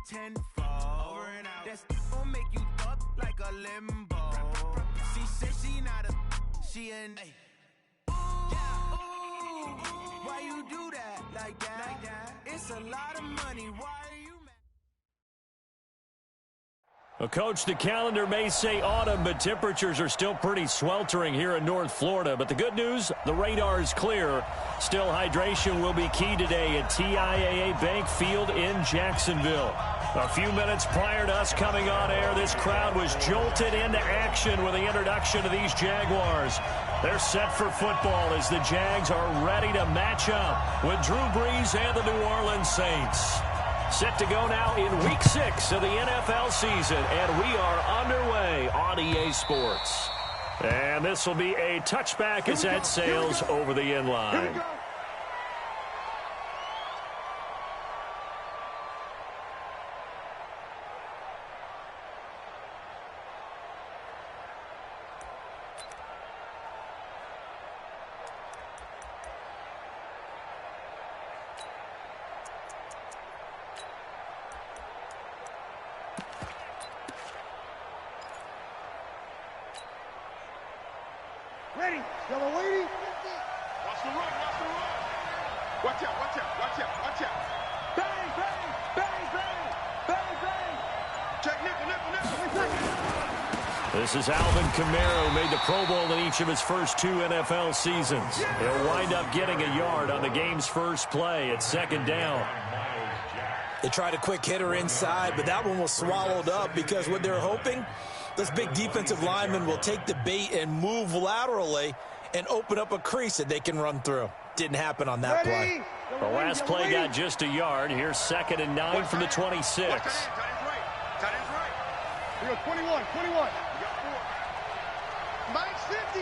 tenfold. That's gonna make you up like a limbo. She said she not a, she an. Ooh, why you do that like that? It's a lot of money. Why are you mad? Well, Coach, the calendar may say autumn, but temperatures are still pretty sweltering here in North Florida. But the good news, the radar is clear. Still, hydration will be key today at TIAA Bank Field in Jacksonville. A few minutes prior to us coming on air, this crowd was jolted into action with the introduction of these Jaguars. They're set for football as the Jags are ready to match up with Drew Brees and the New Orleans Saints. Set to go now in Week 6 of the NFL season, and we are underway on EA Sports. And this will be a touchback as that sails over the end line. Ready. Y'all waiting. Watch the run. Watch the run. Watch out. Watch out. Watch out. Watch out. Bang, bang, bang, bang, bang, bang. Check nickel. This is Alvin Kamara, who made the Pro Bowl in each of his first 2 NFL seasons. He'll wind up getting a yard on the game's first play at second down. They tried a quick hitter inside, but that one was swallowed up because what they're hoping, this big defensive lineman will take the bait and move laterally and open up a crease that they can run through. Didn't happen on that play. The last play got just a yard. Here's 2nd and 9 from the 26. Tight end's right. We got 21. We got 4. Mike's 50.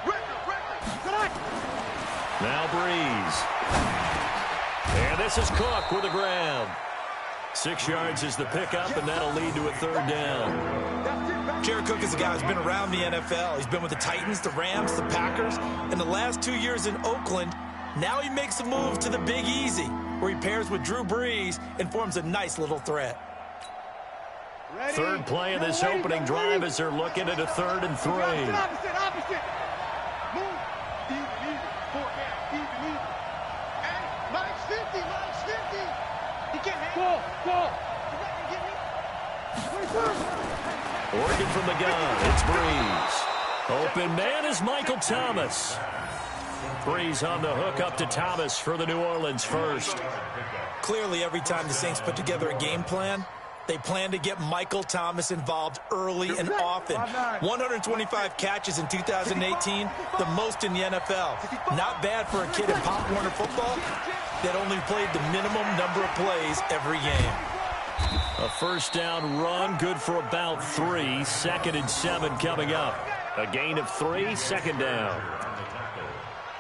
Record. Now Breeze. And this is Cook with the grab. 6 yards is the pickup, and that'll lead to a 3rd down. Jared Cook is a guy who's been around the NFL. He's been with the Titans, the Rams, the Packers, and the last 2 years in Oakland. Now he makes a move to the Big Easy, where he pairs with Drew Brees and forms a nice little threat. Ready. 3rd play of this opening drive as they're looking at a 3rd and 3. Opposite. Move. Even. 4 down. Even. And Mike's 50. He can't hang. Go. Oregon from the gun. It's Breeze. Open man is Michael Thomas. Breeze on the hook up to Thomas for the New Orleans first. Clearly, every time the Saints put together a game plan, they plan to get Michael Thomas involved early and often. 125 catches in 2018, the most in the NFL. Not bad for a kid in Pop Warner football that only played the minimum number of plays every game. A 1st down run, good for about 3. 2nd and 7 coming up. A gain of 3, 2nd down.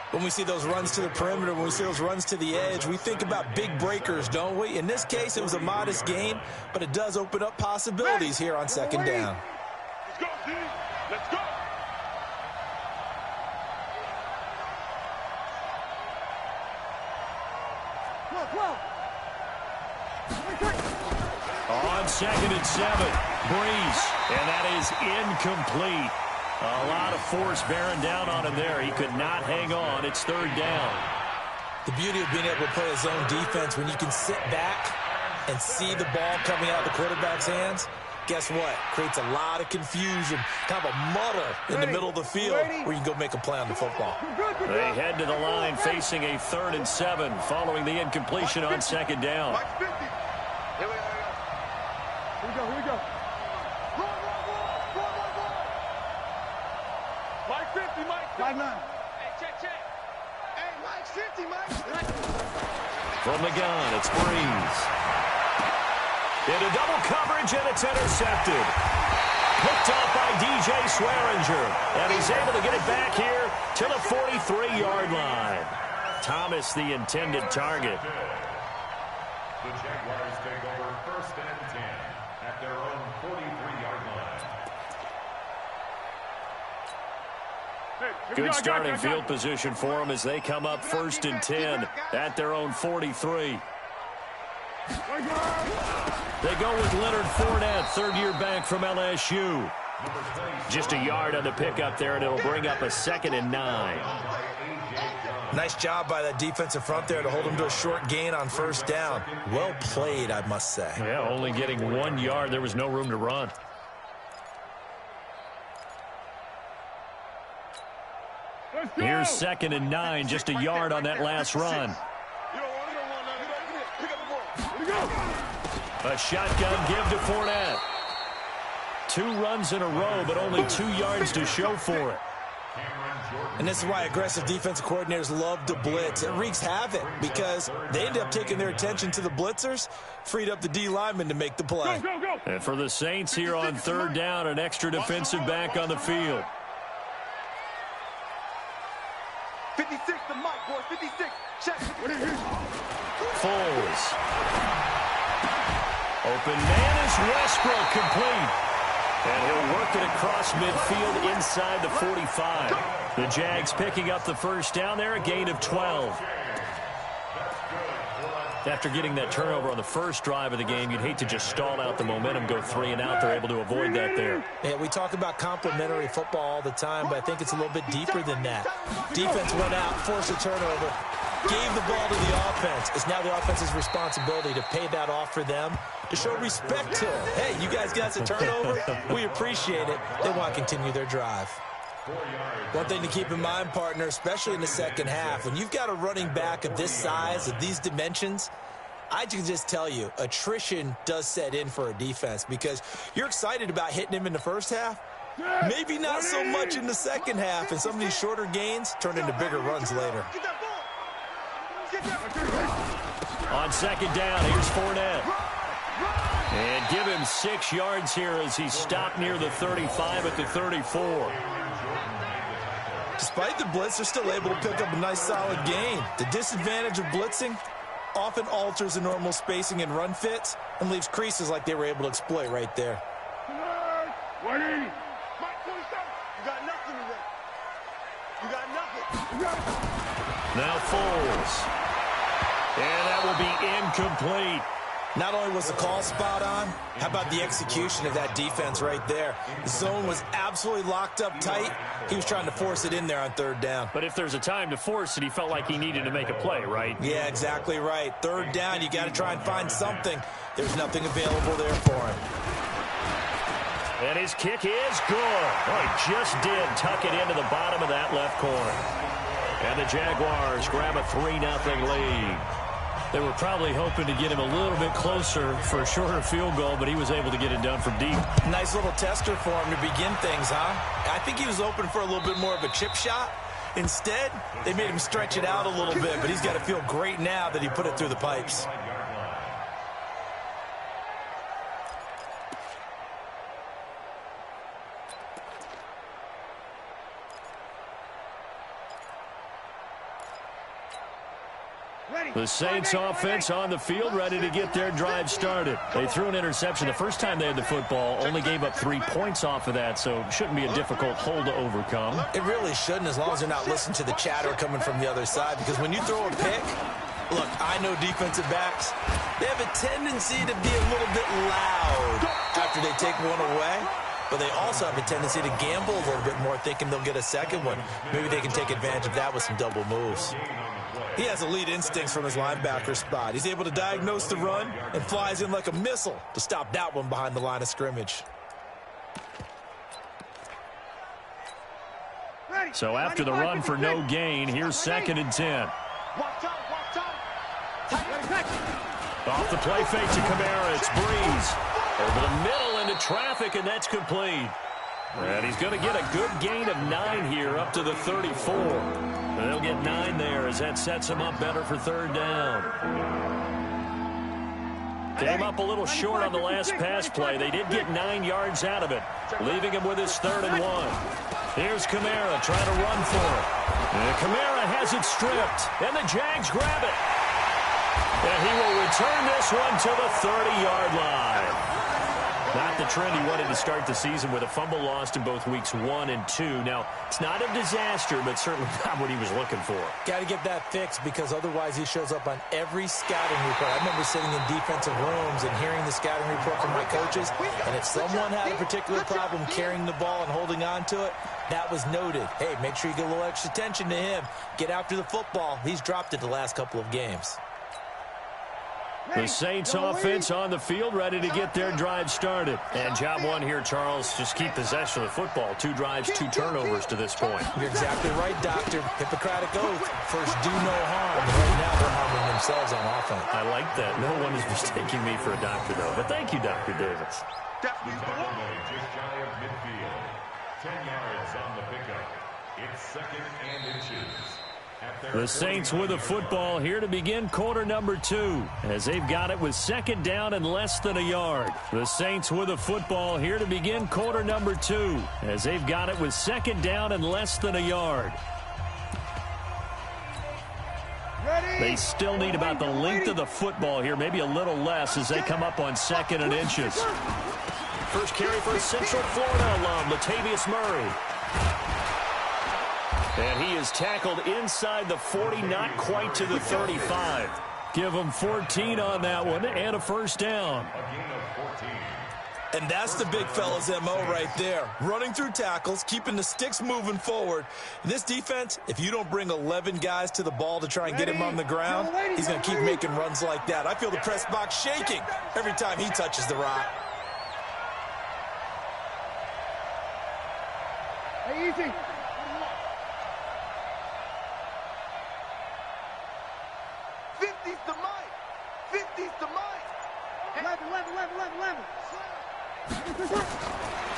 When we see those runs to the perimeter, when we see those runs to the edge, we think about big breakers, don't we? In this case, it was a modest gain, but it does open up possibilities here on 2nd down. Let's go, D. Let's go. On 2nd and 7, Breeze, and that is incomplete. A lot of force bearing down on him there. He could not hang on. It's 3rd down. The beauty of being able to play a zone defense when you can sit back and see the ball coming out of the quarterback's hands, guess what? Creates a lot of confusion, kind of a muddle in the middle of the field where you can go make a play on the football. They head to the line facing a 3rd and 7 following the incompletion on 2nd down. Mike's 50. Here we go. Run. Mike 50, Mike 50. 5-9. Hey, check. Hey, Mike's 50, Mike. From the gun, it's Breeze. Into double coverage, and it's intercepted. Picked off by DJ Swearinger. And he's able to get it back here to the 43-yard line. Thomas, the intended target. The Jaguars take over 1st and 10 at their own 43-yard line. Good starting field position for them as they come up 1st and 10 at their own 43. They go with Leonard Fournette, third-year back from LSU. Just a yard on the pickup there, and it'll bring up a 2nd and 9. Nice job by that defensive front there to hold them to a short gain on first down. Well played, I must say. Yeah, only getting 1 yard. There was no room to run. Here's 2nd and 9, just a yard on that last run. A shotgun give to Fournette. 2 runs in a row, but only 2 yards to show for it. And this is why aggressive defensive coordinators love to blitz. It wreaks havoc because they end up taking their attention to the blitzers, freed up the D lineman to make the play. And for the Saints here on 3rd down, an extra defensive back on the field. 56, the mic, boys. 56. Check. Foles. Open man is Westbrook, complete. And he'll work it across midfield inside the 45. The Jags picking up the first down there, a gain of 12. After getting that turnover on the first drive of the game, you'd hate to just stall out the momentum, go 3 and out. They're able to avoid that there. Yeah, we talk about complementary football all the time, but I think it's a little bit deeper than that. Defense went out, forced a turnover, gave the ball to the offense. It's now the offense's responsibility to pay that off for them, to show respect to them. Hey, you guys got a turnover? We appreciate it. They want to continue their drive. One thing to keep in mind, partner, especially in the second half, when you've got a running back of this size, of these dimensions, I can just tell you, attrition does set in for a defense because you're excited about hitting him in the first half. Maybe not so much in the second half, and some of these shorter gains turn into bigger runs later. On 2nd down, here's Fournette. And give him 6 yards here as he stopped near the 35 at the 34. Despite the blitz, they're still able to pick up a nice solid gain. The disadvantage of blitzing often alters the normal spacing and run fits and leaves creases like they were able to exploit right there. You got nothing today. You got nothing. Now Foles. And that will be incomplete. Not only was the call spot on, how about the execution of that defense right there? The zone was absolutely locked up tight. He was trying to force it in there on 3rd down. But if there's a time to force it, he felt like he needed to make a play, right? Yeah, exactly right. 3rd down, you got to try and find something. There's nothing available there for him. And his kick is good. Oh, he just did tuck it into the bottom of that left corner. And the Jaguars grab a 3-0 lead. They were probably hoping to get him a little bit closer for a shorter field goal, but he was able to get it done from deep. Nice little tester for him to begin things, huh? I think he was open for a little bit more of a chip shot. Instead, they made him stretch it out a little bit, but he's got to feel great now that he put it through the pipes. The Saints offense on the field, ready to get their drive started. They threw an interception the first time they had the football, only gave up 3 points off of that, so it shouldn't be a difficult hole to overcome. It really shouldn't, as long as they're not listening to the chatter coming from the other side, because when you throw a pick, look, I know defensive backs, they have a tendency to be a little bit loud after they take one away. But they also have a tendency to gamble a little bit more, thinking they'll get a second one. Maybe they can take advantage of that with some double moves. He has elite instincts from his linebacker spot. He's able to diagnose the run and flies in like a missile to stop that one behind the line of scrimmage. So after the run for no gain, here's 2nd and 10. Off the play fake to Kamara, it's Breeze. Over the middle into traffic, and that's complete. And he's going to get a good gain of 9 here up to the 34. And they'll get 9 there as that sets him up better for 3rd down. Came up a little short on the last pass play. They did get 9 yards out of it, leaving him with his 3rd and 1. Here's Kamara trying to run for it. And Kamara has it stripped, and the Jags grab it. And he will return this one to the 30-yard line. Not the trend he wanted to start the season with a fumble lost in both weeks 1 and 2. Now, it's not a disaster, but certainly not what he was looking for. Got to get that fixed because otherwise he shows up on every scouting report. I remember sitting in defensive rooms and hearing the scouting report from my coaches, and if someone had a particular problem carrying the ball and holding on to it, that was noted. Hey, make sure you get a little extra attention to him. Get after the football. He's dropped it the last couple of games. The Saints offense on the field, ready to get their drive started. And job one here, Charles, just keep possession of the football. 2 drives, 2 turnovers to this point. You're exactly right, Doctor. Hippocratic oath. First, do no harm. And right now, they're harming themselves on offense. I like that. No one is mistaking me for a doctor, though. But thank you, Dr. Davis. Just shy of midfield. 10 yards on the pickup. It's 2nd and inches. The Saints with the football here to begin quarter number 2 as they've got it with 2nd down and less than a yard. The Saints with the football here to begin quarter number 2 as they've got it with 2nd down and less than a yard. They still need about the length of the football here, maybe a little less as they come up on 2nd and inches. First carry for Central Florida alum, Latavius Murray. And he is tackled inside the 40, not quite to the 35. Give him 14 on that one and a first down. And that's the big fella's MO right there. Running through tackles, keeping the sticks moving forward. In this defense, if you don't bring 11 guys to the ball to try and get him on the ground, he's going to keep making runs like that. I feel the press box shaking every time he touches the rock. Hey, easy.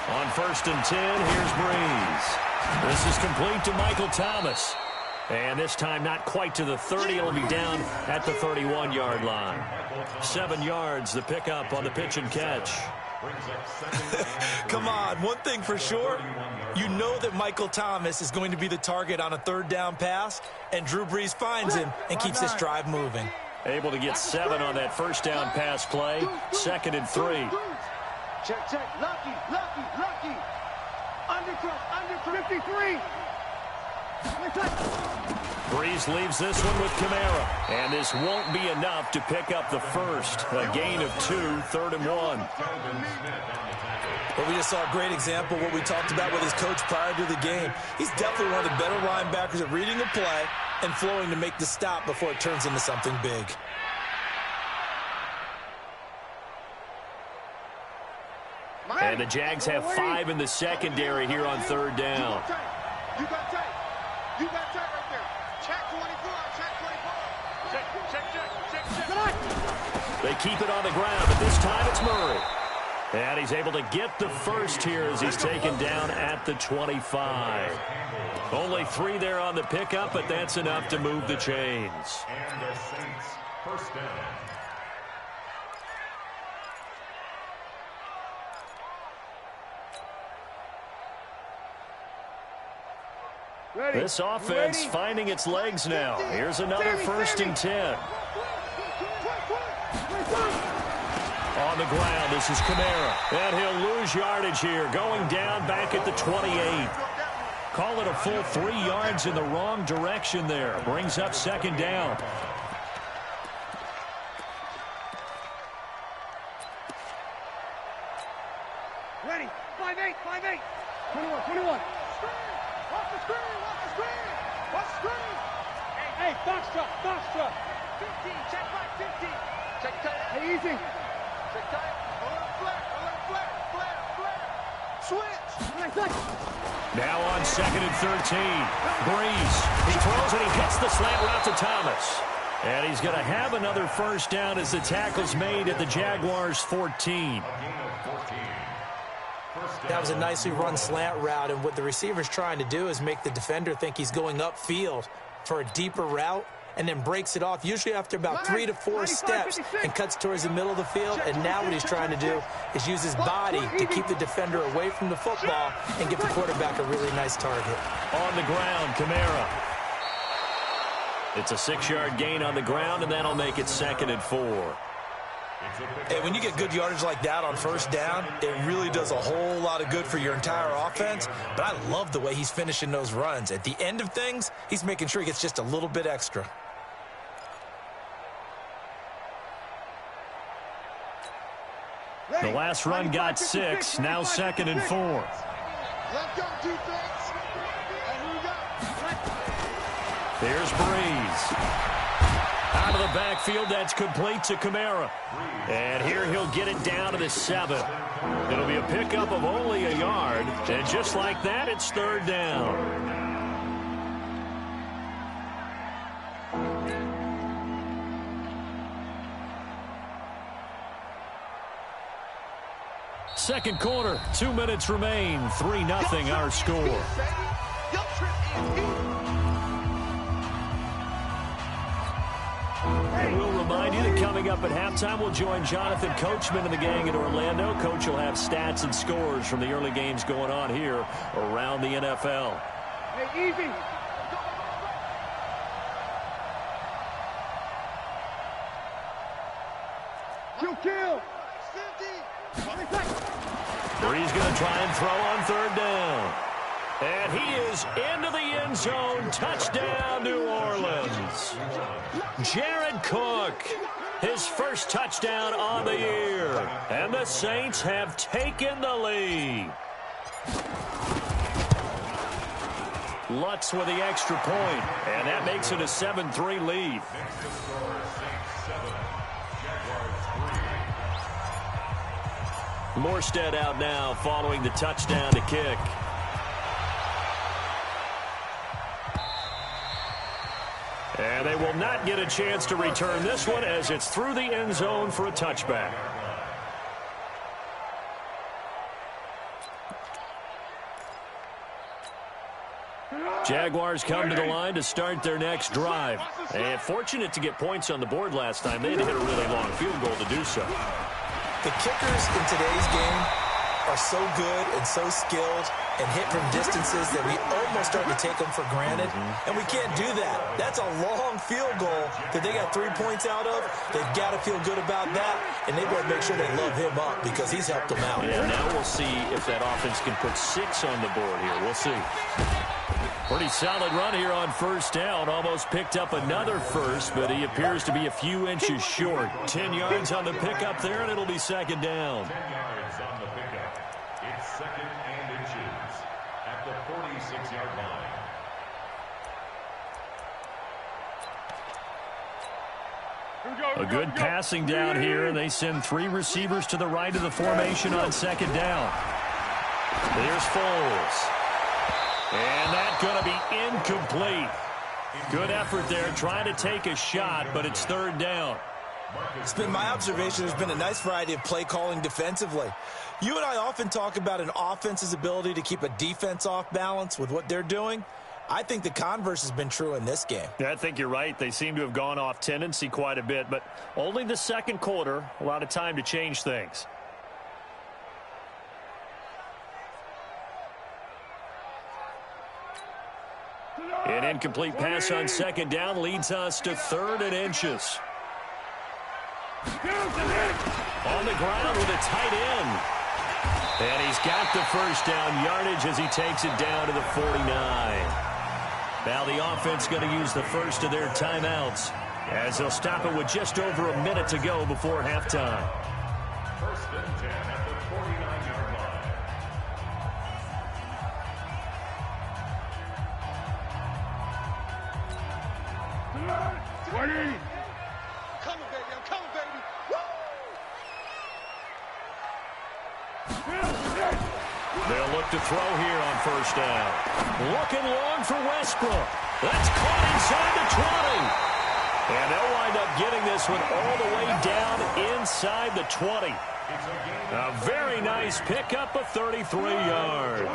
On 1st and 10, here's Breeze. This is complete to Michael Thomas. And this time not quite to the 30. It'll be down at the 31-yard line. 7 yards, the pickup on the pitch and catch. Come on, one thing for sure. You know that Michael Thomas is going to be the target on a 3rd down pass, and Drew Brees finds him and keeps this drive moving. Able to get 7 on that 1st down pass play. 2nd and 3. Check, check. Lucky. Under 53. Breeze leaves this one with Kamara. And this won't be enough to pick up the first. A gain of 2, 3rd and 1. Well, we just saw a great example of what we talked about with his coach prior to the game. He's definitely one of the better linebackers at reading a play and flowing to make the stop before it turns into something big. And the Jags have 5 in the secondary here on 3rd down. You got tight. Right there. Check 24. Check. They keep it on the ground, but this time it's Murray. And he's able to get the first here as he's taken down at the 25. Only 3 there on the pickup, but that's enough to move the chains. And the Saints, 1st down. This offense finding its legs now. Here's another 1st and 10. On the ground, this is Kamara. And he'll lose yardage here, going down back at the 28. Call it a full 3 yards in the wrong direction there. Brings up 2nd down. Ready. 5-8. 21. Off the screen. Hey, Foxtrot. 15, check back 15. Check tight. Hey, easy. Check tight. A little flare. Switch. Now on 2nd and 13. Breeze. He throws and he gets the slant route to Thomas. And he's going to have another 1st down as the tackle's made at the Jaguars' 14. That was a nicely run slant route, and what the receiver's trying to do is make the defender think he's going upfield for a deeper route and then breaks it off, usually after about 3 to 4 steps, and cuts towards the middle of the field. And now what he's trying to do is use his body to keep the defender away from the football and give the quarterback a really nice target. On the ground, Kamara. It's a 6-yard gain on the ground, and that'll make it 2nd and 4. Hey, when you get good yardage like that on first down, it really does a whole lot of good for your entire offense. But I love the way he's finishing those runs. At the end of things, he's making sure he gets just a little bit extra. The last run got 6, now 2nd and 4. Let's go, defense. And here we go. Here's Breeze. Out of the backfield, that's complete to Kamara. And here he'll get it down to the 7. It'll be a pickup of only a yard. And just like that, it's 3rd down. Second quarter, 2 minutes remain. 3-0 our score. And we'll remind you that coming up at halftime, we'll join Jonathan Coachman and the gang in Orlando. Coach will have stats and scores from the early games going on here around the NFL. Hey, easy. Kill. Breeze going to try and throw on 3rd down. And he is into the end zone. Touchdown, New Orleans. Jared Cook, his first touchdown on the year. And the Saints have taken the lead. Lutz with the extra point, and that makes it a 7-3 lead. Morstead out now following the touchdown to kick. And they will not get a chance to return this one as it's through the end zone for a touchback. Jaguars come to the line to start their next drive. And fortunate to get points on the board last time. They had to hit a really long field goal to do so. The kickers in today's game are so good and so skilled and hit from distances that we almost start to take them for granted. And we can't do that. That's a long field goal that they got 3 points out of. They've got to feel good about that, and they better make sure they love him up because he's helped them out. Yeah, now we'll see if that offense can put 6 on the board here. We'll see. Pretty solid run here on first down. Almost picked up another first, but he appears to be a few inches short. 10 yards on the pickup there, and it'll be 2nd down. 10 yards on the pickup. It's 2nd and inches at the 46-yard line. A good passing down here, and they send 3 receivers to the right of the formation on 2nd down. There's Foles. And that's going to be incomplete. Good effort there, trying to take a shot, but it's 3rd down. It's been my observation there's been a nice variety of play calling defensively. You and I often talk about an offense's ability to keep a defense off balance with what they're doing. I think the converse has been true in this game. Yeah, I think you're right. They seem to have gone off tendency quite a bit, but only the second quarter, a lot of time to change things. An incomplete pass on 2nd down leads us to 3rd and inches. On the ground with a tight end. And he's got the first down yardage as he takes it down to the 49. Now the offense going to use the first of their timeouts as they'll stop it with just over a minute to go before halftime. 1st and 10 at the 49-yard line. Coming, baby. I'm coming, baby. They'll look to throw here on first down. Looking long for Westbrook. That's caught inside the 20. And they'll wind up getting this one all the way down inside the 20. A very nice pickup of 33 yards.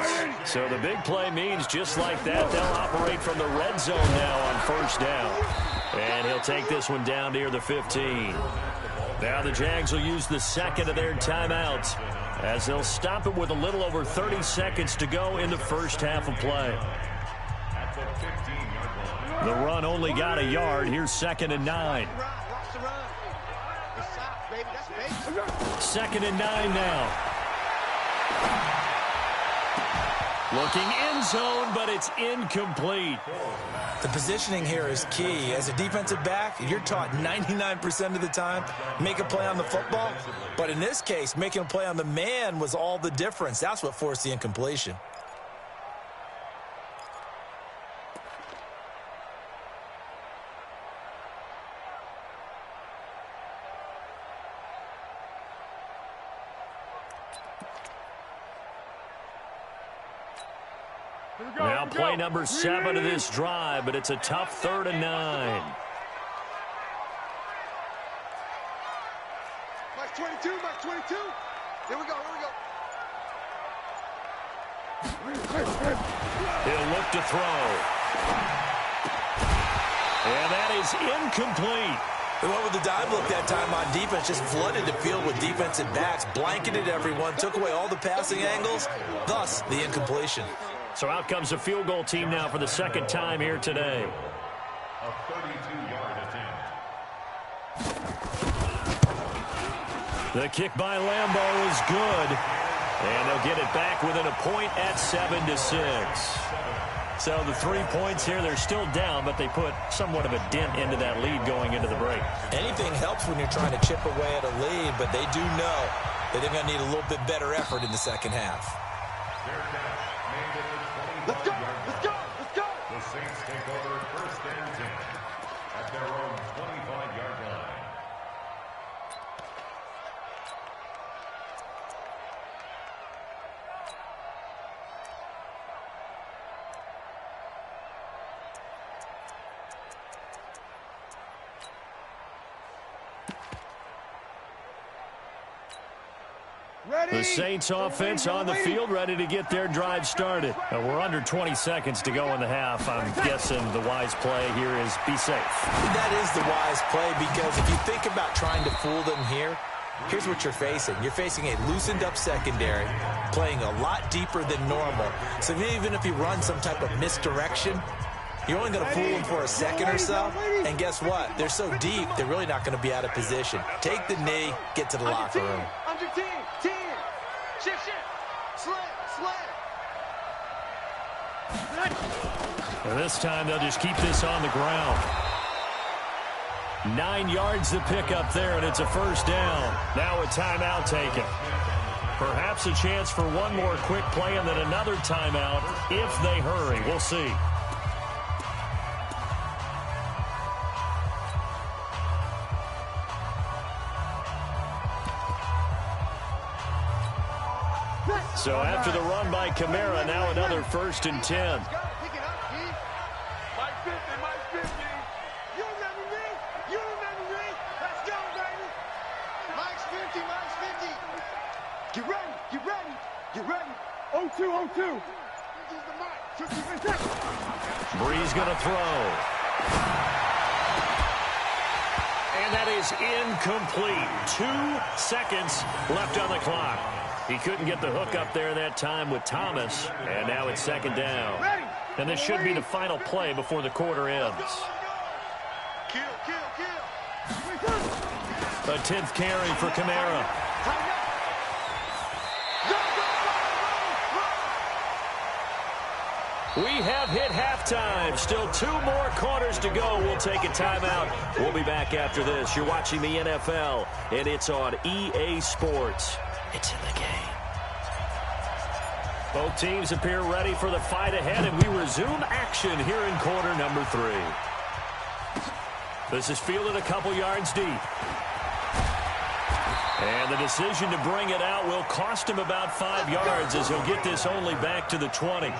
So the big play means just like that, they'll operate from the red zone now on first down. And he'll take this one down near the 15. Now the Jags will use the second of their timeouts as they'll stop it with a little over 30 seconds to go in the first half of play. The run only got a yard. Here's 2nd and 9. Watch the run. It's out, baby. That's 2nd and 9 now. Looking end zone, but it's incomplete. The positioning here is key. As a defensive back, you're taught 99% of the time, make a play on the football. But in this case, making a play on the man was all the difference. That's what forced the incompletion. Now play number 7 of this drive, but it's a tough 3rd and 9. Mike 22, Mike 22. Here we go, He'll look to throw. And that is incomplete. They went with the dive look that time on defense, just flooded the field with defensive backs, blanketed everyone, took away all the passing angles, thus the incompletion. So out comes a field goal team now for the 2nd time here today. A 32-yard attempt. The kick by Lambeau is good. And they'll get it back within a point at 7-6. So the 3 points here, they're still down, but they put somewhat of a dent into that lead going into the break. Anything helps when you're trying to chip away at a lead, but they do know that they're going to need a little bit better effort in the second half. Let's go, let's go, let's go. The Saints take over 1st and 10 at their own 25-yard line. The Saints offense on the field, ready to get their drive started. We're under 20 seconds to go in the half. I'm guessing the wise play here is be safe. That is the wise play, because if you think about trying to fool them here, here's what you're facing. You're facing a loosened up secondary, playing a lot deeper than normal. So even if you run some type of misdirection, you're only going to fool them for a second or so. And guess what? They're so deep, they're really not going to be out of position. Take the knee, get to the locker room. Under team. Shift. Slam. And this time they'll just keep this on the ground. 9 yards to pick up there, and it's a 1st down. Now a timeout taken. Perhaps a chance for one more quick play and then another timeout if they hurry. We'll see. So after the run by Kamara, now another 1st and 10. Pick it up, Keith. Mike 50. You remember me? Let's go, baby. Mike's 50. Get ready. 0-2. This is the Mike. 50 seconds. Breeze going to throw. And that is incomplete. 2 seconds left on the clock. He couldn't get the hook up there that time with Thomas, and now it's 2nd down. And this should be the final play before the quarter ends. Kill. A 10th carry for Kamara. We have hit halftime. Still 2 more quarters to go. We'll take a timeout. We'll be back after this. You're watching the NFL, and it's on EA Sports. It's in the game. Both teams appear ready for the fight ahead, and we resume action here in quarter number 3. This is fielded a couple yards deep. And the decision to bring it out will cost him about 5 yards, as he'll get this only back to the 20.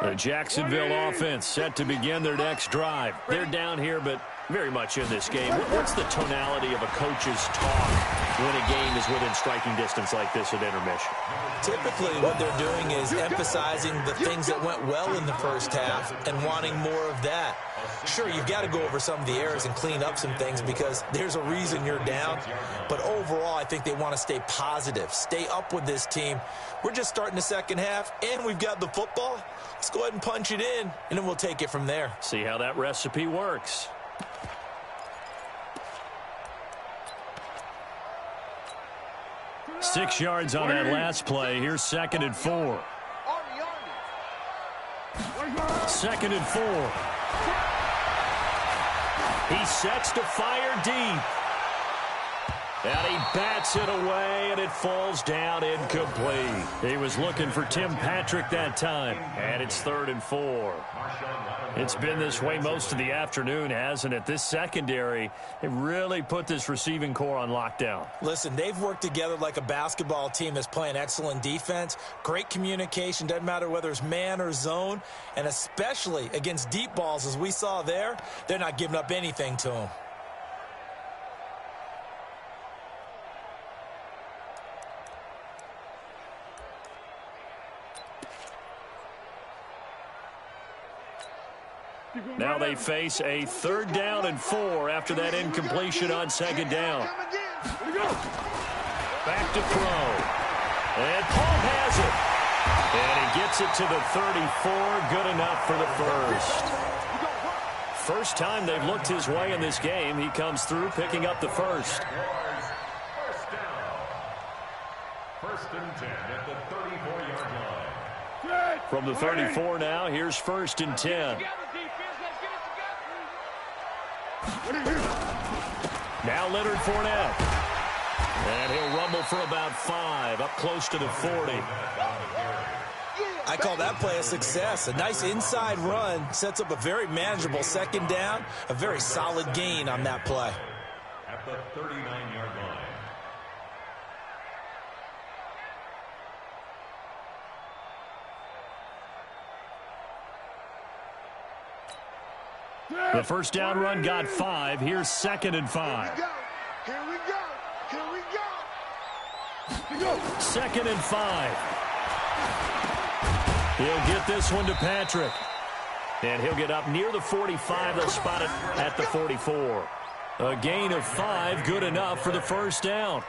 The Jacksonville offense set to begin their next drive. They're down here, but very much in this game. What's the tonality of a coach's talk when a game is within striking distance like this at intermission? Typically, what they're doing is emphasizing the things that went well in the first half and wanting more of that. Sure, you've got to go over some of the errors and clean up some things because there's a reason you're down. But overall, I think they want to stay positive, stay up with this team. We're just starting the second half, and we've got the football. Let's go ahead and punch it in, and then we'll take it from there. See how that recipe works. Six yards on that last play. Here's 2nd and 4. 2nd and 4. He sets to fire deep. And he bats it away, and it falls down incomplete. He was looking for Tim Patrick that time, and it's 3rd and 4. It's been this way most of the afternoon, hasn't it? This secondary, they really put this receiving core on lockdown. Listen, they've worked together like a basketball team that's playing excellent defense. Great communication, doesn't matter whether it's man or zone, and especially against deep balls, as we saw there, they're not giving up anything to them. Now they face a 3rd down and 4 after that incompletion on 2nd down. Back to throw. And Paul has it. And he gets it to the 34. Good enough for the first. First time they've looked his way in this game. He comes through picking up the first. First down. 1st and 10 at the 34-yard line. From the 34 now, here's 1st and 10. Now Leonard Fournette. And he'll rumble for about 5, up close to the 40. I call that play a success. A nice inside run sets up a very manageable 2nd down. A very solid gain on that play. At the 39-yard line. The first down run got 5. Here's 2nd and 5. Here we go. Here we go. 2nd and 5. He'll get this one to Patrick. And he'll get up near the 45. They'll spot it at the 44. A gain of 5, good enough for the first down.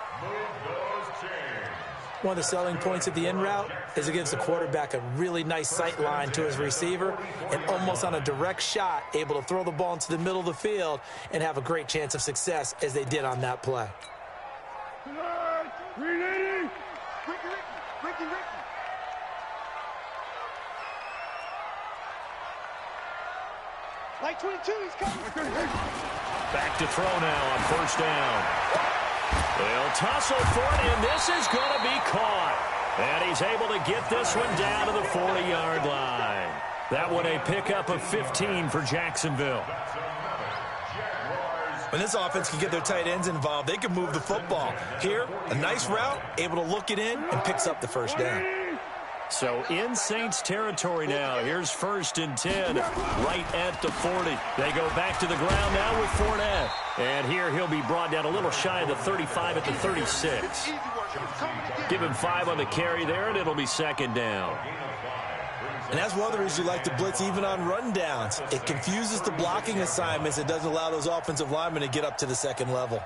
One of the selling points of the in route is it gives the quarterback a really nice sight line to his receiver and almost on a direct shot able to throw the ball into the middle of the field and have a great chance of success as they did on that play. Ricky. Like 22, he's coming. Back to throw now on first down. They'll tussle for it, and this is going to be caught. And he's able to get this one down to the 40-yard line. That one a pickup of 15 for Jacksonville. When this offense can get their tight ends involved, they can move the football. Here, a nice route, able to look it in, and picks up the first down. So in Saints territory now. Here's 1st and 10 right at the 40. They go back to the ground now with Fournette. And here he'll be brought down a little shy of the 35 at the 36. Give him 5 on the carry there, and it'll be 2nd down. And that's one of the reasons you like to blitz even on rundowns. It confuses the blocking assignments. It doesn't allow those offensive linemen to get up to the 2nd level.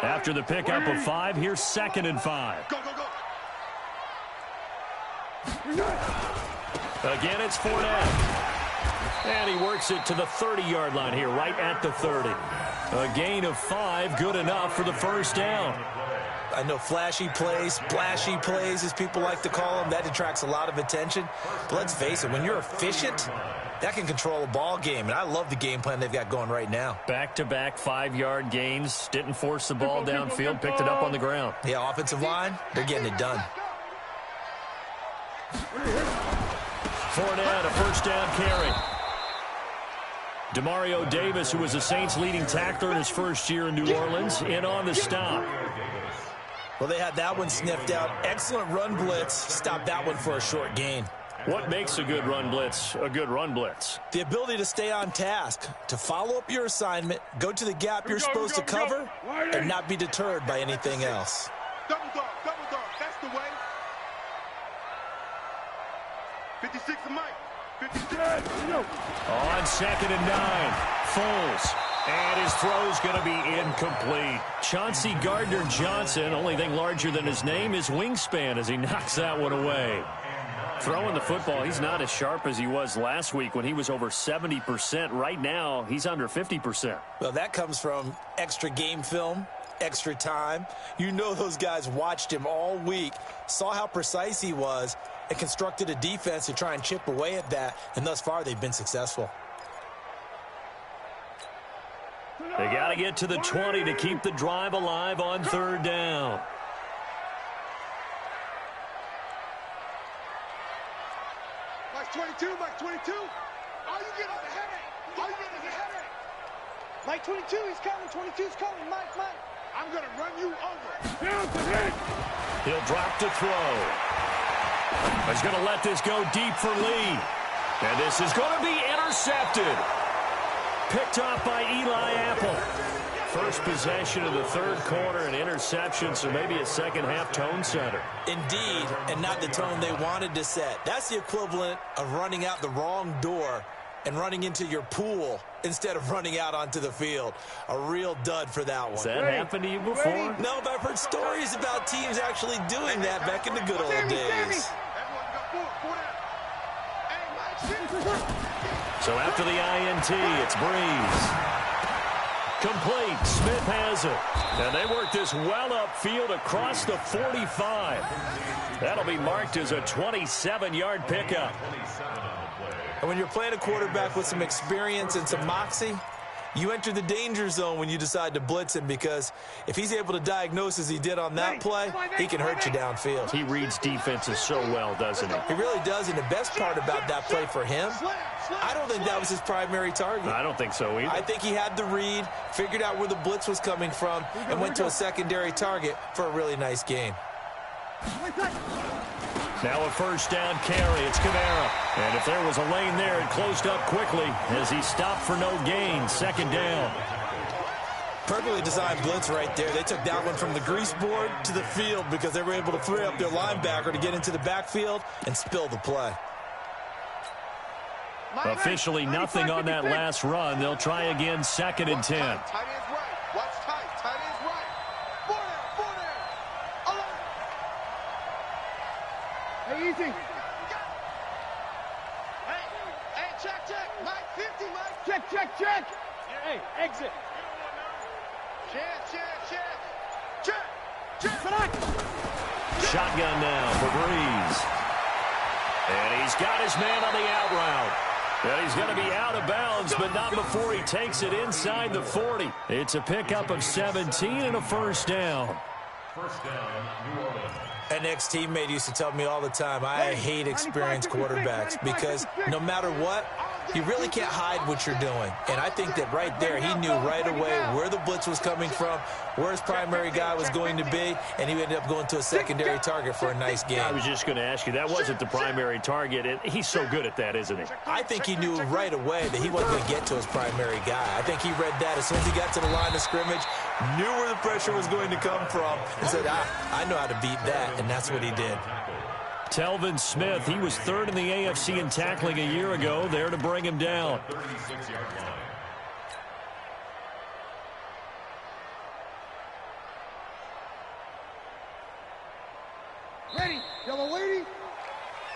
After the pickup of 5, here's 2nd and 5. Go, go, go. Again, it's Fournette. And he works it to the 30-yard line here, right at the 30. A gain of 5, good enough for the first down. I know flashy plays, splashy plays, as people like to call them, that attracts a lot of attention. But let's face it, when you're efficient, that can control a ball game. And I love the game plan they've got going right now. Back-to-back 5-yard gains. Didn't force the ball downfield, picked it up on the ground. Yeah, offensive line, they're getting it done. Fournette, a first down carry. Demario Davis, who was the Saints' leading tackler in his first year in New Orleans, in on the stop. Well, they had that one sniffed out. Excellent run blitz. Stopped that one for a short gain. What makes a good run blitz a good run blitz? The ability to stay on task, to follow up your assignment, go to the gap you're supposed to cover, and not be deterred by anything else. Double dog, that's the way. 56 to Mike. 56. On 2nd and 9, Foles. And his throw's going to be incomplete. Chauncey Gardner-Johnson, only thing larger than his name is wingspan as he knocks that one away. Throwing the football, he's not as sharp as he was last week when he was over 70%. Right now, he's under 50%. Well, that comes from extra game film, extra time. You know those guys watched him all week, saw how precise he was, and constructed a defense to try and chip away at that, and thus far they've been successful. They got to get to the 20 to keep the drive alive on 3rd down. Mike 22, Mike 22. All you get is a headache. All you get is a headache. Mike 22, he's coming. 22's coming. Mike. I'm going to run you over. He'll drop to throw. He's going to let this go deep for Lee. And this is going to be intercepted. Picked off by Eli Apple. First possession of the 3rd quarter, an interception, so maybe a second-half tone setter. Indeed, and not the tone they wanted to set. That's the equivalent of running out the wrong door and running into your pool instead of running out onto the field. A real dud for that one. Has that happened to you before? No, but I've heard stories about teams actually doing that back in the good old days. So after the INT, it's Breeze. Complete. Smith has it. And they work this well upfield across the 45. That'll be marked as a 27-yard pickup. And when you're playing a quarterback with some experience and some moxie, you enter the danger zone when you decide to blitz him, because if he's able to diagnose as he did on that play, he can hurt you downfield. He reads defenses so well, doesn't he? He really does, and the best part about that play for him, I don't think that was his primary target. I don't think so either. I think he had the read, figured out where the blitz was coming from, and went to a secondary target for a really nice gain. Now a 1st down carry. It's Kamara. And if there was a lane there, it closed up quickly as he stopped for no gain. 2nd down. Perfectly designed blitz right there. They took that one from the grease board to the field because they were able to free up their linebacker to get into the backfield and spill the play. Officially nothing on that last run. They'll try again 2nd and 10. Tight end's right. Watch tight. Tight end's right. 4 there. 11. Hey, easy. Hey, check. Mike, 50, Mike. Check. Hey, exit. Check. Shotgun now for Breeze. And he's got his man on the out route. And he's going to be out of bounds, but not before he takes it inside the 40. It's a pickup of 17 and a 1st down. 1st down, New Orleans. An ex-teammate used to tell me all the time, I hate experienced quarterbacks because no matter what, you really can't hide what you're doing. And I think that right there, he knew right away where the blitz was coming from, where his primary guy was going to be, and he ended up going to a secondary target for a nice game. I was just going to ask you, that wasn't the primary target. And he's so good at that, isn't he? I think he knew right away that he wasn't going to get to his primary guy. I think he read that as soon as he got to the line of scrimmage, knew where the pressure was going to come from, and said, I know how to beat that, and that's what he did. Telvin Smith, he was 3rd in the AFC in tackling a year ago, there to bring him down. 36-yard line. Ready, yellow lady.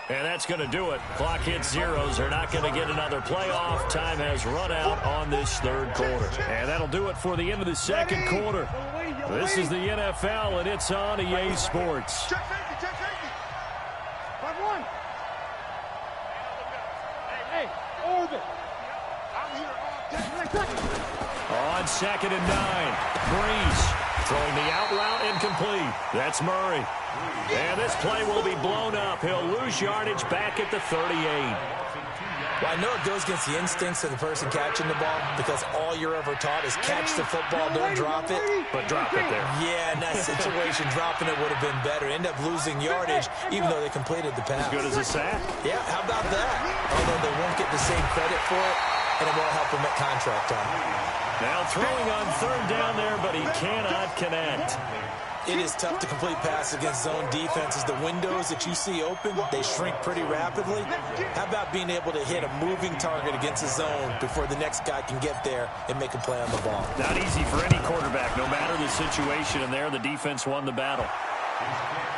And that's going to do it. Clock hits zeros. They're not going to get another playoff. Time has run out on this 3rd quarter. And that'll do it for the end of the 2nd quarter. This is the NFL, and it's on EA Sports. Check safety. 5-1. Hey, orbit. I'm here all day. On 2nd and 9, Breeze throwing the out route incomplete. That's Murray. And this play will be blown up. He'll lose yardage back at the 38. Well, I know it goes against the instincts of the person catching the ball because all you're ever taught is catch the football, don't drop it. But drop it there. Yeah, in that situation, dropping it would have been better. End up losing yardage, even though they completed the pass. As good as a sack. Yeah, how about that? Although they won't get the same credit for it, and it won't help them at contract time. Now throwing on third down there, but he cannot connect. It is tough to complete passes against zone defenses. The windows that you see open, they shrink pretty rapidly. How about being able to hit a moving target against a zone before the next guy can get there and make a play on the ball? Not easy for any quarterback, no matter the situation, and there the defense won the battle.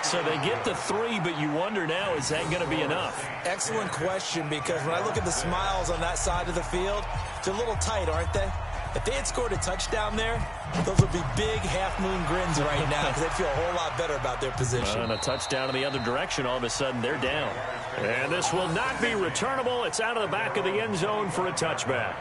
So they get the 3, but you wonder now, is that going to be enough? Excellent question, because when I look at the smiles on that side of the field, they're a little tight, aren't they? If they had scored a touchdown there, those would be big half-moon grins right now because they'd feel a whole lot better about their position. And a touchdown in the other direction, all of a sudden they're down. And this will not be returnable. It's out of the back of the end zone for a touchback.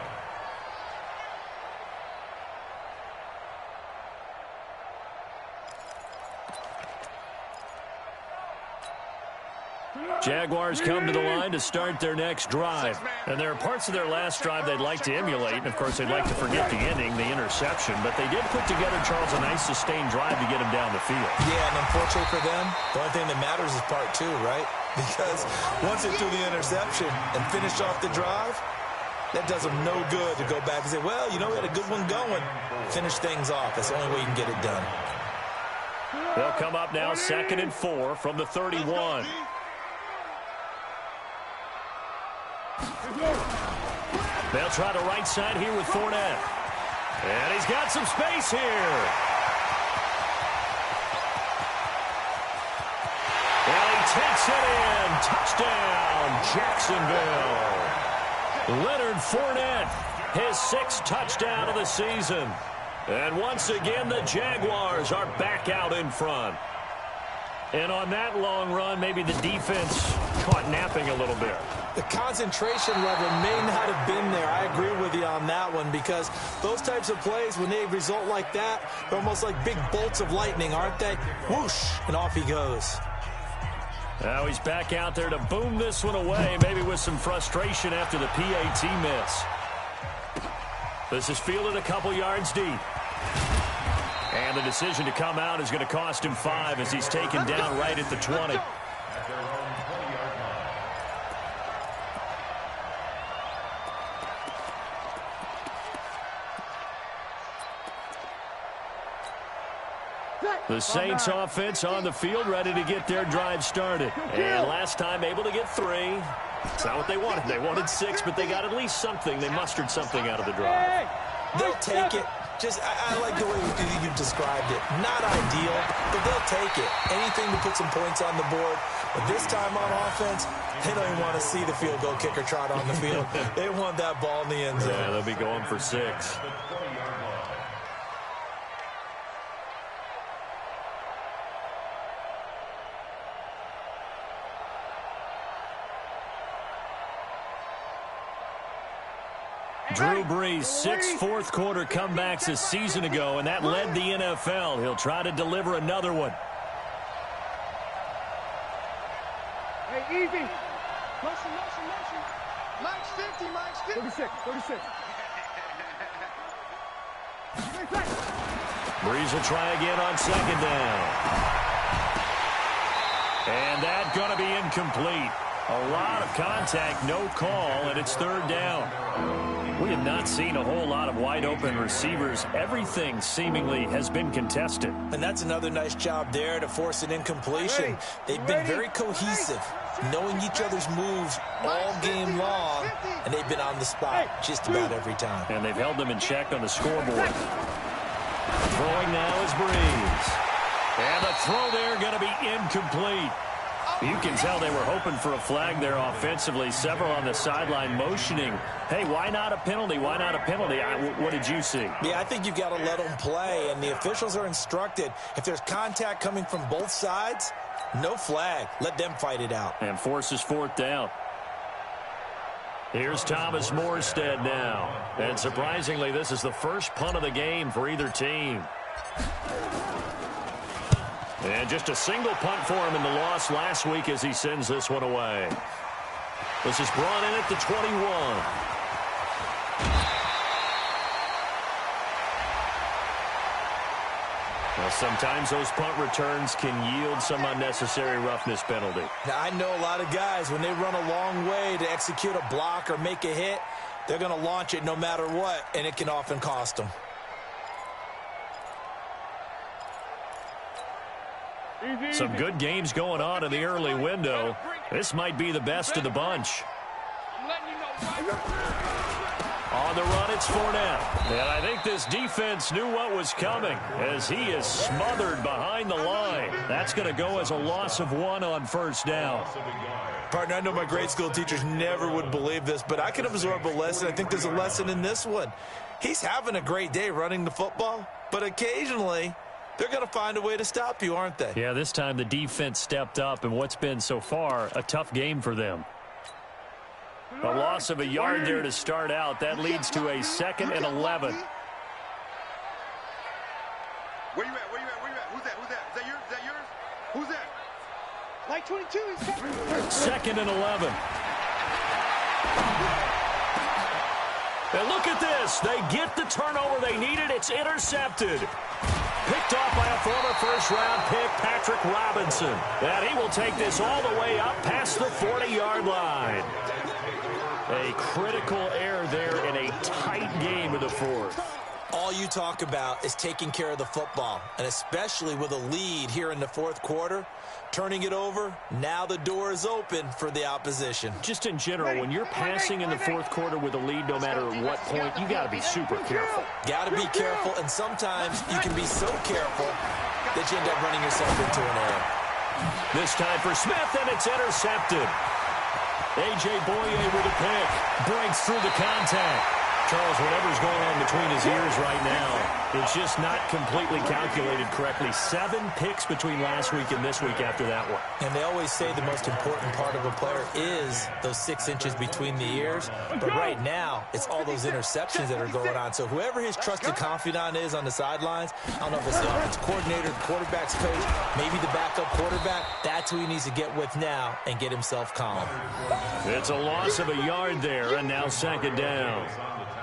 Jaguars come to the line to start their next drive. And there are parts of their last drive they'd like to emulate. And, of course, they'd like to forget the ending, the interception. But they did put together, Charles, a nice sustained drive to get them down the field. Yeah, and unfortunately for them, the only thing that matters is part 2, right? Because once they threw the interception and finished off the drive, that does them no good to go back and say, well, you know, we had a good one going. Finish things off. That's the only way you can get it done. They'll come up now 2nd and 4 from the 31. They'll try the right side here with Fournette. And he's got some space here. And he takes it in. Touchdown, Jacksonville. Leonard Fournette, his 6th touchdown of the season. And once again, the Jaguars are back out in front. And on that long run, maybe the defense caught napping a little bit. The concentration level may not have been there. I agree with you on that one because those types of plays, when they result like that, they're almost like big bolts of lightning, aren't they? Whoosh, and off he goes. Now he's back out there to boom this one away, maybe with some frustration after the PAT miss. This is fielded a couple yards deep. And the decision to come out is going to cost him 5 as he's taken down right at the 20. The Saints offense on the field, ready to get their drive started. And last time able to get 3. It's not what they wanted. They wanted 6, but they got at least something. They mustered something out of the drive. They'll take it. I like the way you described it. Not ideal, but they'll take it. Anything to put some points on the board. But this time on offense, they don't even want to see the field goal kicker trot on the field. They want that ball in the end zone. Yeah, they'll be going for 6. Drew Brees, 6 fourth-quarter comebacks a season ago, and that led the NFL. He'll try to deliver another one. Hey, easy. Motion. Mike's 50, Mike's 50. 36. Brees will try again on 2nd down. And that's going to be incomplete. A lot of contact, no call, and it's 3rd down. We have not seen a whole lot of wide-open receivers. Everything seemingly has been contested. And that's another nice job there to force an incompletion. They've been very cohesive, knowing each other's moves all game long, and they've been on the spot just about every time. And they've held them in check on the scoreboard. Throwing now is Brees. And the throw there going to be incomplete. You can tell they were hoping for a flag there offensively. Several on the sideline motioning. Hey, why not a penalty? Why not a penalty? What did you see? Yeah, I think you've got to let them play, and the officials are instructed. If there's contact coming from both sides, no flag. Let them fight it out. And forces 4th down. Here's Thomas Morstead now. And surprisingly, this is the first punt of the game for either team. And just a single punt for him in the loss last week as he sends this one away. This is brought in at the 21. Well, sometimes those punt returns can yield some unnecessary roughness penalty. Now, I know a lot of guys, when they run a long way to execute a block or make a hit, they're going to launch it no matter what, and it can often cost them. Some good games going on in the early window. This might be the best of the bunch. On the run, it's Fournette. And I think this defense knew what was coming as he is smothered behind the line. That's going to go as a loss of 1 on first down. Partner, I know my grade school teachers never would believe this, but I can absorb a lesson. I think there's a lesson in this one. He's having a great day running the football, but occasionally they're going to find a way to stop you, aren't they? Yeah, this time the defense stepped up in what's been so far a tough game for them. A loss of a yard there to start out. That leads to a 2nd and 11. Where you at? Where you at? Where you at? Who's that? Who's that? Is that yours? Is that yours? Who's that? Like 22, he's coming. 2nd and 11. And look at this. They get the turnover they needed. It's intercepted. Picked off by a former first-round pick, Patrick Robinson. And he will take this all the way up past the 40-yard line. A critical error there in a tight game in the fourth. All you talk about is taking care of the football, and especially with a lead here in the fourth quarter, turning it over, now the door is open for the opposition. Just in general, when you're passing in the fourth quarter with a lead, no matter what point, you got to be super careful. Got to be careful, and sometimes you can be so careful that you end up running yourself into an error. This time for Smith, and it's intercepted. A.J. Boye with a pick. Breaks through the contact. Charles, whatever's going on between his ears right now, it's just not completely calculated correctly. 7 picks between last week and this week after that one. And they always say the most important part of a player is those 6 inches between the ears. But right now, it's all those interceptions that are going on. So whoever his trusted confidant is on the sidelines, I don't know if it's the offense coordinator, the quarterback's coach, maybe the backup quarterback, that's who he needs to get with now and get himself calm. It's a loss of a yard there, and now 2nd down.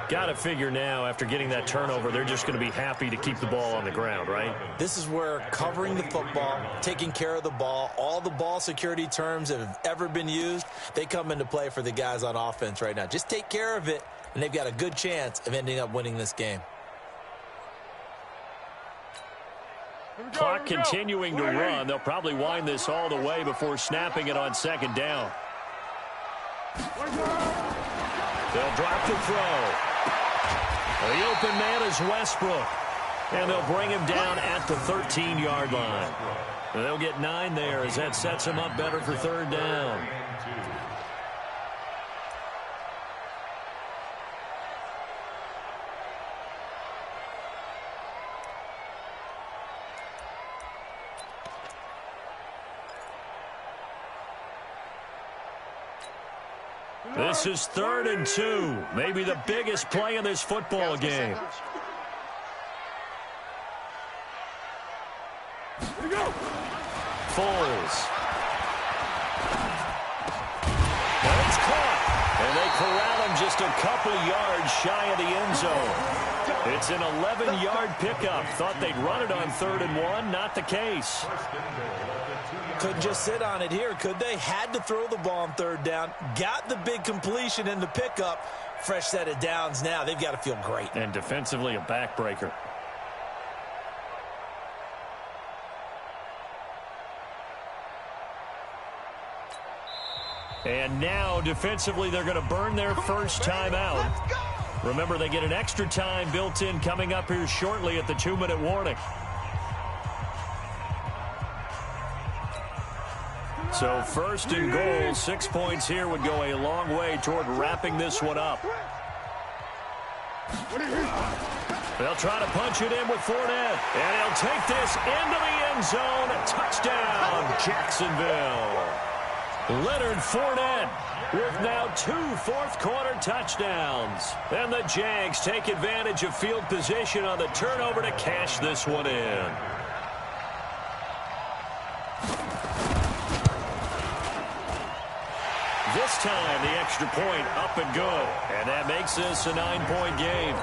Got to figure now, after getting that turnover, they're just going to be happy to keep the ball on the ground, right? This is where covering the football, taking care of the ball, all the ball security terms that have ever been used, they come into play for the guys on offense right now. Just take care of it, and they've got a good chance of ending up winning this game. Clock continuing to run. They'll probably wind this all the way before snapping it on 2nd down. They'll drop the throw. The open man is Westbrook. And they'll bring him down at the 13-yard line. They'll get 9 there as that sets him up better for 3rd down. This is 3rd and 2. Maybe the biggest play in this football game. Foles. And it's caught. And they corral him just a couple yards shy of the end zone. It's an 11-yard pickup. Thought they'd run it on 3rd and 1. Not the case. Couldn't just sit on it here, could they? Had to throw the ball on 3rd down. Got the big completion in the pickup. Fresh set of downs now. They've got to feel great. And defensively, a backbreaker. And now, defensively, they're going to burn their first time out. Remember, they get an extra time built in coming up here shortly at the 2-minute warning. So 1st and goal, 6 points here would go a long way toward wrapping this one up. They'll try to punch it in with Fournette. And he'll take this into the end zone. Touchdown, Jacksonville. Leonard Fournette with now 2 fourth-quarter touchdowns. And the Jags take advantage of field position on the turnover to cash this one in. this time, the extra point up and good. And that makes this a 9-point game.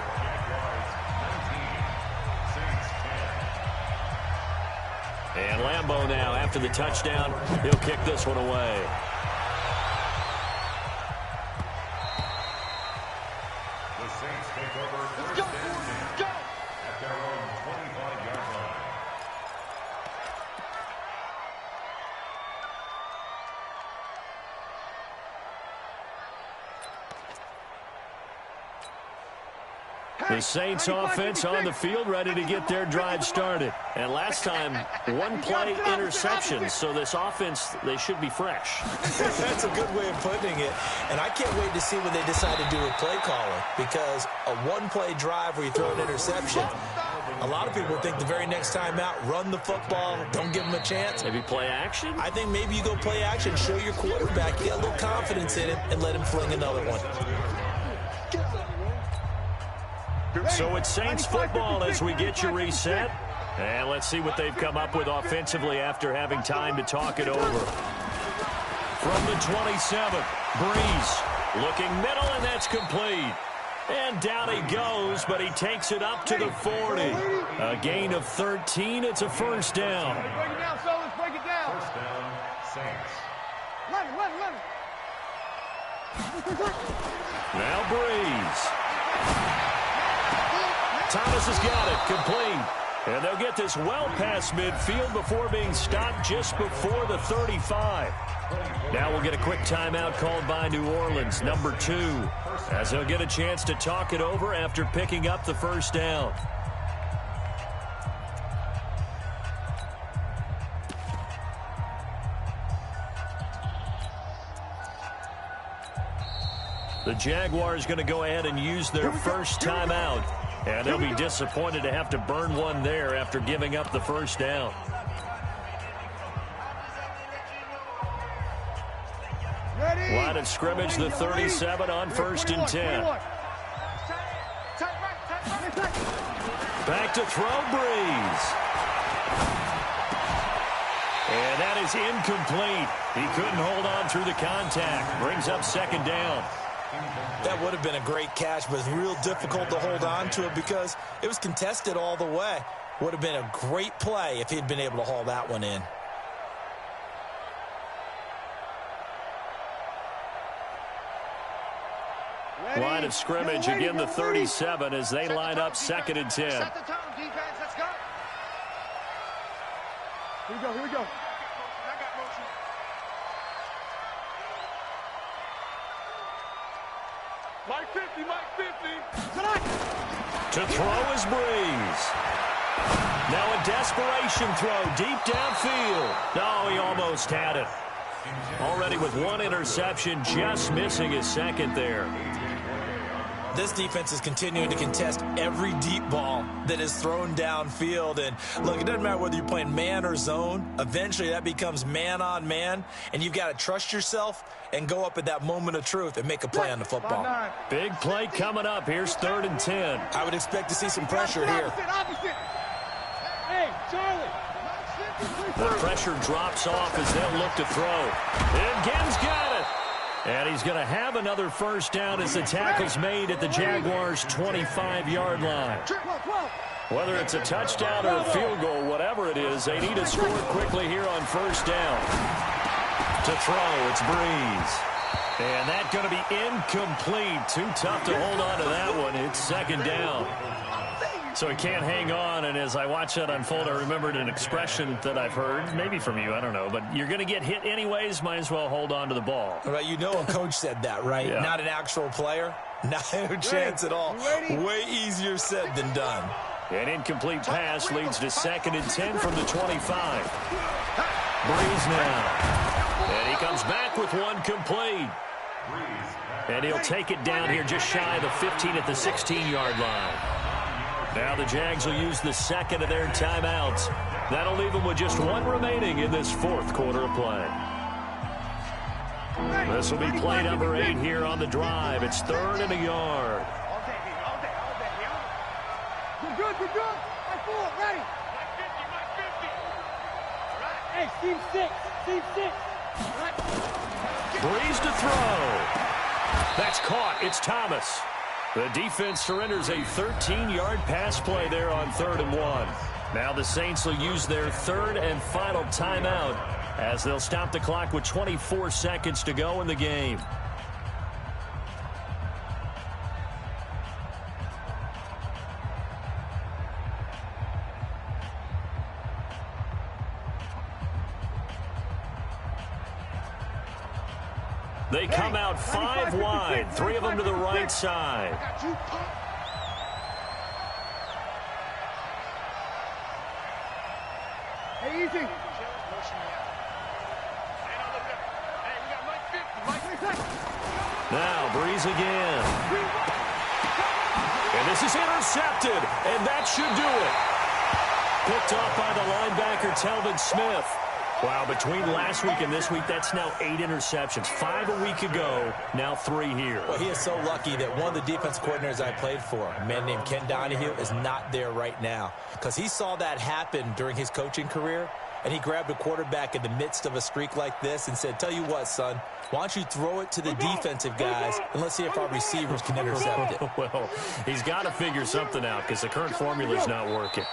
And Lambeau now, after the touchdown, he'll kick this one away. The Saints take over first and 10 at their own 25-yard line. The Saints offense on the field, ready to get their drive started. And last time, one-play interception, so this offense, they should be fresh. That's a good way of putting it. And I can't wait to see what they decide to do with play calling, because a one-play drive where you throw an interception, a lot of people think the very next time out, run the football, don't give them a chance. Maybe play action? I think maybe you go play action, show your quarterback, you got a little confidence in him, and let him fling another one. So it's Saints football as we get you reset. And let's see what they've come up with offensively after having time to talk it over. From the 27, Breeze looking middle, and that's complete. And down he goes, but he takes it up to the 40. A gain of 13. It's a first down. Break it down, fellas. Break it down. First down, Saints. Let him. Now Breeze. Thomas has got it, complete. And they'll get this well past midfield before being stopped just before the 35. Now we'll get a quick timeout called by New Orleans, number 2, as they'll get a chance to talk it over after picking up the first down. The Jaguars going to go ahead and use their first timeout. And they'll be disappointed to have to burn one there after giving up the first down. Line of scrimmage, the 37 on first and 10. Back to throw, Breeze. And that is incomplete. He couldn't hold on through the contact. Brings up second down. That would have been a great catch, but it's real difficult to hold on to it because it was contested all the way. Would have been a great play if he'd been able to haul that one in. Line of scrimmage, again the 37 as they line up second and 10. Set the tone, defense. Let's go. Here we go. Mike 50. To throw is Breeze. Now a desperation throw deep downfield. No, he almost had it. Already with one interception, just missing his second there. This defense is continuing to contest every deep ball that is thrown downfield. And look, it doesn't matter whether you're playing man or zone. Eventually that becomes man on man. And you've got to trust yourself and go up at that moment of truth and make a play on the football. Big play coming up. Here's third and 10. I would expect to see some pressure here. Hey, Charlie. The pressure drops off as they'll look to throw. And Gibbs got it. And he's going to have another first down as the tackle's made at the Jaguars' 25-yard line. Whether it's a touchdown or a field goal, whatever it is, they need to score quickly here on first down. To throw, it's Breeze. And that's going to be incomplete. Too tough to hold on to that one. It's second down. So he can't hang on, and as I watch that unfold, I remembered an expression that I've heard, maybe from you, I don't know, but you're going to get hit anyways, might as well hold on to the ball. Right, you know a coach said that, right? Yeah. Not an actual player. No chance at all. Way easier said than done. An incomplete pass leads to second and 10 from the 25. Breeze now. And he comes back with one complete. And he'll take it down here just shy of the 15 at the 16-yard line. Now the Jags will use the second of their timeouts. That'll leave them with just one remaining in this fourth quarter of play. This will be play number 8 here on the drive. It's third and a yard. All day. Good. Mike 4, ready. Mike 50. All right. Hey, team 6. All right. Breeze to throw. That's caught. It's Thomas. The defense surrenders a 13-yard pass play there on 3rd and 1. Now the Saints will use their 3rd and final timeout as they'll stop the clock with 24 seconds to go in the game. They come out 5 wide, 3 of them to the right side. Hey, easy. Now Breeze again. And this is intercepted, and that should do it. Picked off by the linebacker, Telvin Smith. Wow, between last week and this week, that's now 8 interceptions. 5 a week ago, now 3 here. Well, he is so lucky that one of the defense coordinators I played for, a man named Ken Donahue, is not there right now. Because he saw that happen during his coaching career, and he grabbed a quarterback in the midst of a streak like this and said, tell you what, son, why don't you throw it to the defensive guys, and let's see if our receivers can intercept it. Well, he's got to figure something out because the current formula is not working.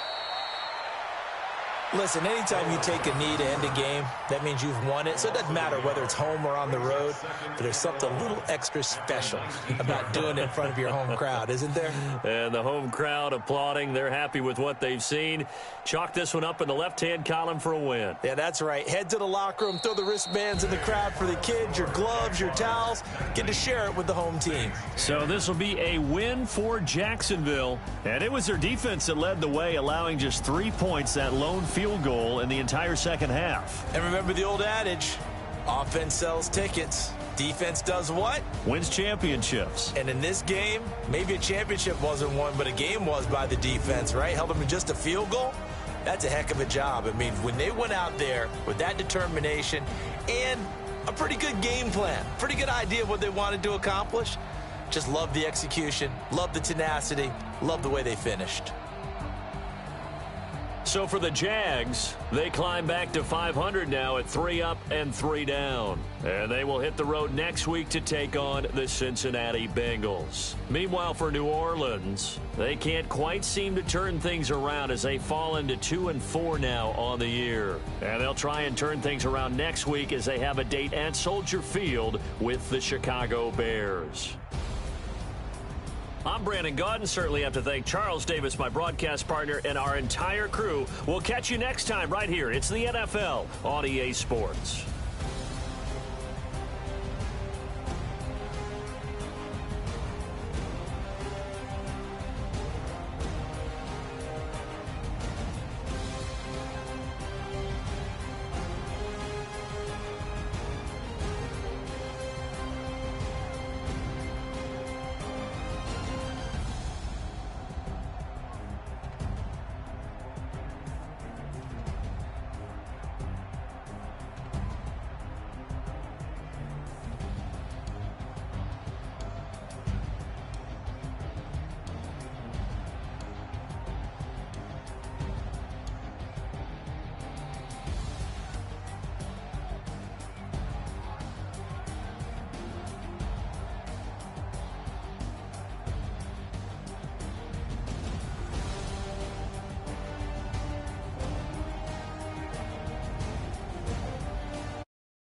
Listen, anytime you take a knee to end a game, that means you've won it. So it doesn't matter whether it's home or on the road, but there's something a little extra special about doing it in front of your home crowd, isn't there? And the home crowd applauding. They're happy with what they've seen. Chalk this one up in the left-hand column for a win. Yeah, that's right. Head to the locker room, throw the wristbands in the crowd for the kids, your gloves, your towels. Get to share it with the home team. So this will be a win for Jacksonville. And it was their defense that led the way, allowing just 3 points, that lone field goal in the entire second half. And remember the old adage, offense sells tickets. Defense does what? Wins championships. And in this game, maybe a championship wasn't won, but a game was by the defense, right? Held them to just a field goal. That's a heck of a job. I mean, when they went out there with that determination and a pretty good game plan, pretty good idea of what they wanted to accomplish, just love the execution, love the tenacity, love the way they finished. So for the Jags, they climb back to 500 now at 3 up and 3 down. And they will hit the road next week to take on the Cincinnati Bengals. Meanwhile, for New Orleans, they can't quite seem to turn things around as they fall into 2-4 now on the year. And they'll try and turn things around next week as they have a date at Soldier Field with the Chicago Bears. I'm Brandon Gaudin. Certainly have to thank Charles Davis, my broadcast partner, and our entire crew. We'll catch you next time right here. It's the NFL on EA Sports.